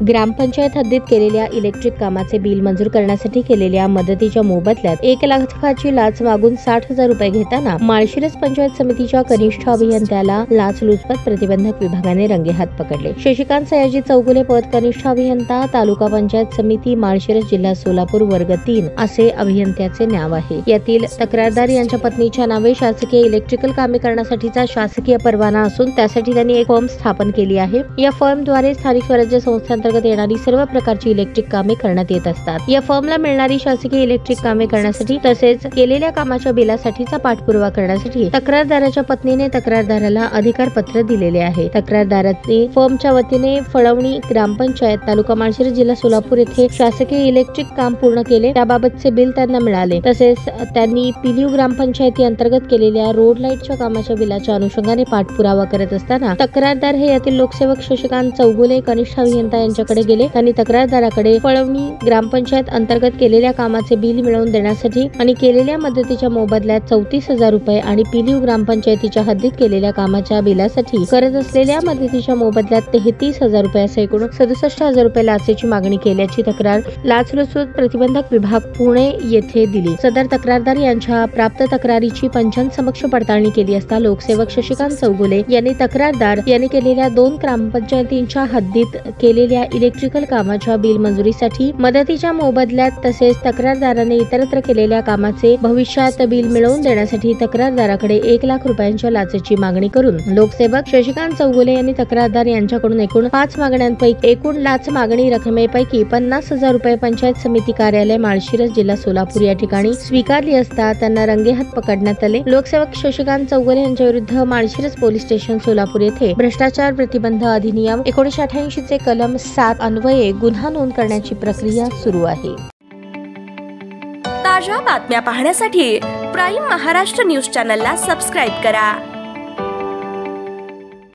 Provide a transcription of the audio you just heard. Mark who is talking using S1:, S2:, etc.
S1: ग्रामपंचायत हद्दीत केलेल्या इलेक्ट्रिक कामाचे बिल मंजूर करण्यासाठी केलेल्या मदतीच्या मोबदल्यात 1 लाखाची लाच मागून 60,000 रुपये घेताना माळशिरस पंचायत समितीच्या कनिष्ठ अभियंत्याला लाचलुचपत प्रतिबंधक विभागाने रंगेहात पकडले। शशिकांत सयाजी चौगुले, पद कनिष्ठ अभियंता, तालुका पंचायत समिती, माळशिरस, जिल्हा सोलापूर, वर्ग 3 असे अभियंत्याचे नाव आहे। यातील तक्रारदार यांच्या पत्नीच्या नावे शासकीय इलेक्ट्रिकल कामे करण्यासाठीचा शासकीय परवाना असून त्यासाठी त्यांनी एक फर्म स्थापन केली आहे। या फर्मद्वारे स्थानिक स्वराज्य संस्थांतर्गत येणारी सर्व प्रकारची इलेक्ट्रिक कामे करण्यात येत असतात। या फर्मला मिळणारी शासकीय इलेक्ट्रिक कामे करण्यासाठी तसेच केलेल्या कामाच्या बिलासाठीचा पाठपुरावा करण्यासाठी तक्रारदाराच्या पत्नीने तक्रारदाराला अधिकार पत्र दिलेले आहे। तक्रारदाराने फर्मच्या वतीने फळवणी ग्रामपंचायत, तालुका माळशिरस, जिल्हा सोलापूर येथे शासकीय इलेक्ट्रिक काम पूर्ण केले, त्याबाबतचे बिल त्यांना मिळाले। तसेच त्यांनी पिलीव ग्रामपंचायती अंतर्गत केलेल्या रोड लाईटच्या कामाच्या बिलाच्या अनुषंगाने पाठपुरावा करत असताना तक्रारदार हे यातील लोकसेवक शशिकांत चौगुले, कनिष्ठ अभियंता यांच्याकडे गेले। त्यांनी तक्रारदाराकडे फळवणी ग्रामपंचायत अंतर्गत केलेल्या कामाचे बिल मिळवून देण्यासाठी आणि केलेल्या मदतीच्या मोबदल्यात 34,000 रुपये आणि पिलीव ग्रामपंचायतीच्या हद्दीत केलेल्या कामाच्या बिलासाठी करत असलेल्या मदतीच्या मोबदल्यात 33,000 रुपये असे एकूण 67,000 रुपये लाचेची मागणी केल्याची तक्रार लाचलुचपत प्रतिबंधक विभाग पुणे येथे दिली। सदर तक्रारदार यांच्या प्राप्त तक्रारीची पंचांसमक्ष पडताळणी केली असता लोकसेवक शशिकांत चौगुले यांनी तक्रारदार यांनी केलेल्या 2 ग्रामपंचायतींच्या हद्दीत केलेल्या इलेक्ट्रिकल कामाच्या बिल मंजुरीसाठी मदतीच्या मोबदल्यात तसेच तक्रारदाराने इतरत्र केलेल्या कामाचे भविष्यात बिल मिळवून देण्यासाठी तक्रारदाराकडे 1 लाख रुपयांच्या लाचेची मागणी करून लोकसेवक शशिकांत चौगुले यांनी तक्रारदार यांच्याकडून एकूण 5 मागण्यांपैकी एकूण लाच मागणी रकमेपैकी 50,000 रुपये पंचायत समिती कार्यालय माळशिरस, जिल्हा सोलापूर या ठिकाणी स्वीकारली असता त्यांना रंगेहात पकडण्यात आले। लोकसेवक शशिकांत चौगुले यांच्या विरुद्ध माळशिरस पोलीस स्टेशन सोलापूर येथे भ्रष्टाचार प्रतिबंध अधिनियम 1988 चे कलम 7 अन्वये गुन्हा नोंद करण्याची प्रक्रिया सुरू आहे।
S2: ताज्या बातम्या पाहण्यासाठी प्राईम महाराष्ट्र न्यूज चॅनलला सबस्क्राईब करा।